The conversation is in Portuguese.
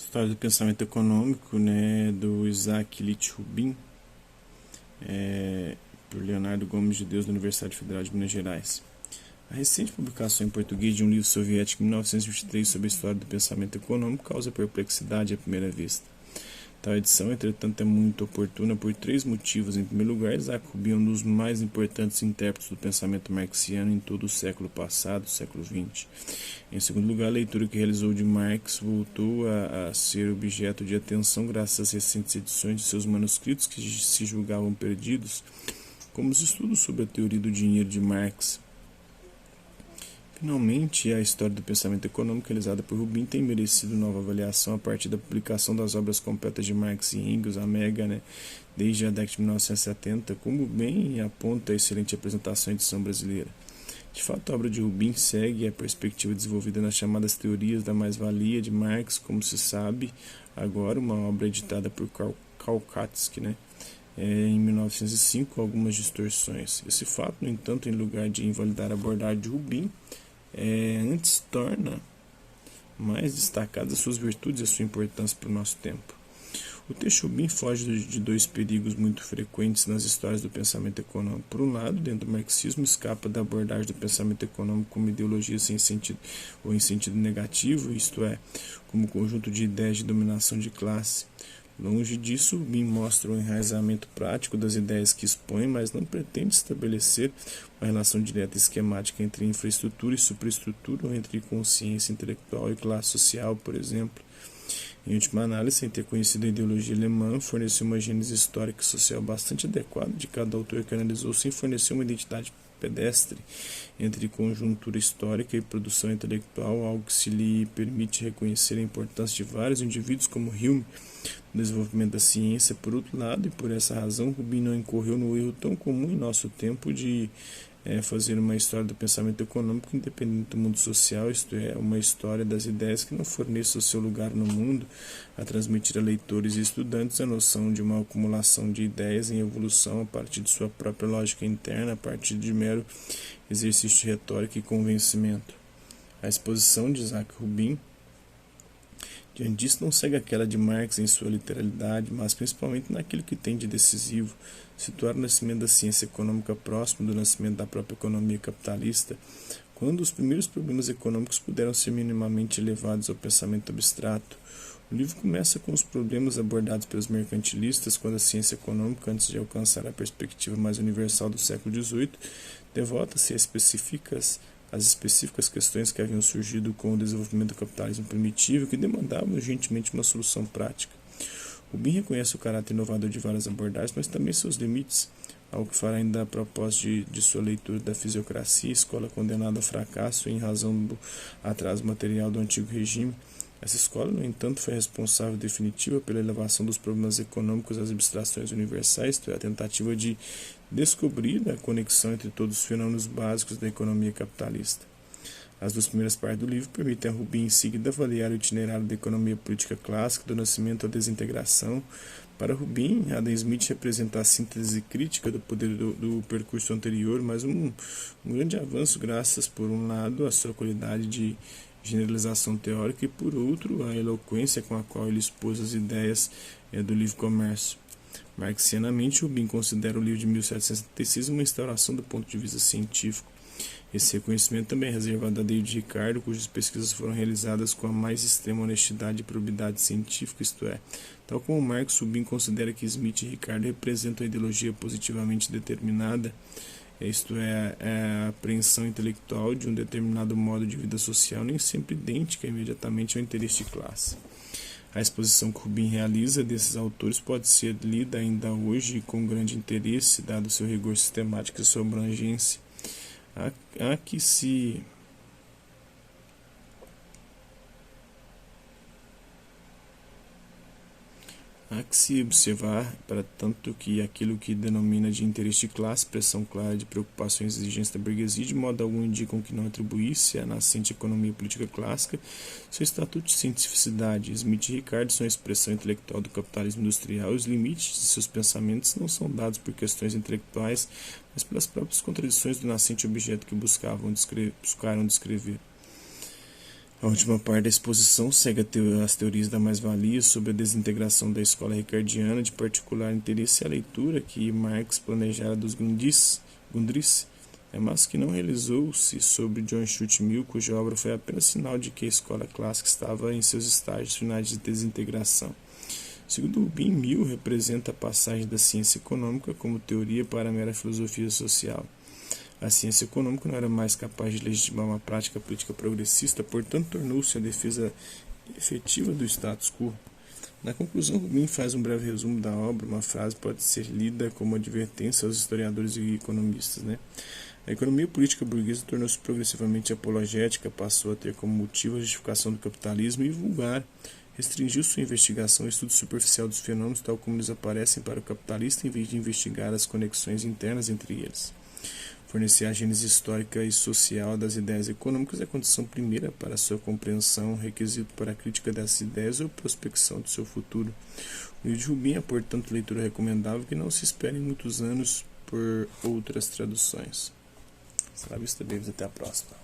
História do pensamento econômico, né, do Isaac Litch Rubin, por Leonardo Gomes de Deus, da Universidade Federal de Minas Gerais. A recente publicação em português de um livro soviético em 1923 sobre a história do pensamento econômico causa perplexidade à primeira vista. Tal edição, entretanto, é muito oportuna por três motivos. Em primeiro lugar, Isaac Rubin é um dos mais importantes intérpretes do pensamento marxiano em todo o século passado, século XX. Em segundo lugar, a leitura que realizou de Marx voltou a ser objeto de atenção graças às recentes edições de seus manuscritos que se julgavam perdidos, como os estudos sobre a teoria do dinheiro de Marx. Finalmente, a história do pensamento econômico realizada por Rubin tem merecido nova avaliação a partir da publicação das obras completas de Marx e Engels, a Mega, desde a década de 1970, como bem aponta a excelente apresentação em edição brasileira. De fato, a obra de Rubin segue a perspectiva desenvolvida nas chamadas teorias da mais-valia de Marx, como se sabe agora, uma obra editada por Kaukatsky, em 1905, com algumas distorções. Esse fato, no entanto, em lugar de invalidar a abordagem de Rubin, antes torna mais destacadas suas virtudes e a sua importância para o nosso tempo. O texto Rubin foge de dois perigos muito frequentes nas histórias do pensamento econômico. Por um lado, dentro do marxismo, escapa da abordagem do pensamento econômico como ideologia sem sentido ou em sentido negativo, isto é, como conjunto de ideias de dominação de classe. Longe disso, Rubin mostra o enraizamento prático das ideias que expõe, mas não pretende estabelecer uma relação direta e esquemática entre infraestrutura e superestrutura, ou entre consciência intelectual e classe social, por exemplo. Em última análise, sem ter conhecido a ideologia alemã, forneceu uma gênese histórica e social bastante adequada de cada autor que analisou, sem fornecer uma identidade pedestre entre conjuntura histórica e produção intelectual, algo que se lhe permite reconhecer a importância de vários indivíduos como Hume no desenvolvimento da ciência. Por outro lado, e por essa razão, Rubin não incorreu no erro tão comum em nosso tempo de fazer uma história do pensamento econômico independente do mundo social, isto é, uma história das ideias que não forneça o seu lugar no mundo, a transmitir a leitores e estudantes a noção de uma acumulação de ideias em evolução a partir de sua própria lógica interna, a partir de mero exercício de retórica e convencimento. A exposição de Isaac Rubin diante disso não segue aquela de Marx em sua literalidade, mas principalmente naquilo que tem de decisivo, situar o nascimento da ciência econômica próximo do nascimento da própria economia capitalista, quando os primeiros problemas econômicos puderam ser minimamente elevados ao pensamento abstrato. O livro começa com os problemas abordados pelos mercantilistas, quando a ciência econômica, antes de alcançar a perspectiva mais universal do século XVIII, devota-se às específicas questões que haviam surgido com o desenvolvimento do capitalismo primitivo, que demandavam urgentemente uma solução prática. Rubin reconhece o caráter inovador de várias abordagens, mas também seus limites, algo que fará ainda a propósito de sua leitura da Fisiocracia, escola condenada ao fracasso em razão do atraso material do antigo regime. Essa escola, no entanto, foi responsável definitiva pela elevação dos problemas econômicos às abstrações universais, isto é, a tentativa de descobrir a conexão entre todos os fenômenos básicos da economia capitalista. As duas primeiras partes do livro permitem a Rubin, em seguida, avaliar o itinerário da economia política clássica, do nascimento à desintegração. Para Rubin, Adam Smith representa a síntese crítica do poder do percurso anterior, mas um grande avanço graças, por um lado, à sua qualidade de generalização teórica e, por outro, a eloquência com a qual ele expôs as ideias do livre comércio. Marxianamente, Rubin considera o livro de 1776 uma instauração do ponto de vista científico. Esse reconhecimento também é reservado a David Ricardo, cujas pesquisas foram realizadas com a mais extrema honestidade e probidade científica, isto é, tal como Marx, Rubin considera que Smith e Ricardo representam a ideologia positivamente determinada, isto é, a apreensão intelectual de um determinado modo de vida social, nem sempre idêntica imediatamente ao interesse de classe. A exposição que Rubin realiza desses autores pode ser lida ainda hoje com grande interesse, dado seu rigor sistemático e sua abrangência. Há que se observar, para tanto, que aquilo que denomina de interesse de classe, expressão clara de preocupações e exigências da burguesia, de modo algum indicam que não atribuísse à nascente economia política clássica seu estatuto de cientificidade. Smith e Ricardo são a expressão intelectual do capitalismo industrial, e os limites de seus pensamentos não são dados por questões intelectuais, mas pelas próprias contradições do nascente objeto que buscaram descrever. A última parte da exposição segue as teorias da mais-valia sobre a desintegração da escola ricardiana, de particular interesse à leitura que Marx planejara dos Grundrisse, mas que não realizou-se sobre John Stuart Mill, cuja obra foi apenas sinal de que a escola clássica estava em seus estágios finais de desintegração. Segundo Rubin, Mill representa a passagem da ciência econômica como teoria para a mera filosofia social. A ciência econômica não era mais capaz de legitimar uma prática política progressista, portanto tornou-se a defesa efetiva do status quo. Na conclusão, Rubin faz um breve resumo da obra. Uma frase pode ser lida como advertência aos historiadores e economistas, A economia política burguesa tornou-se progressivamente apologética, passou a ter como motivo a justificação do capitalismo e vulgar, restringiu sua investigação ao estudo superficial dos fenômenos tal como eles aparecem para o capitalista em vez de investigar as conexões internas entre eles. Fornecer a gênese histórica e social das ideias econômicas é a condição primeira para sua compreensão, requisito para a crítica dessas ideias ou prospecção do seu futuro. O livro de Rubin é, portanto, leitura recomendável que não se espere muitos anos por outras traduções. Será vista, Davis. Até a próxima.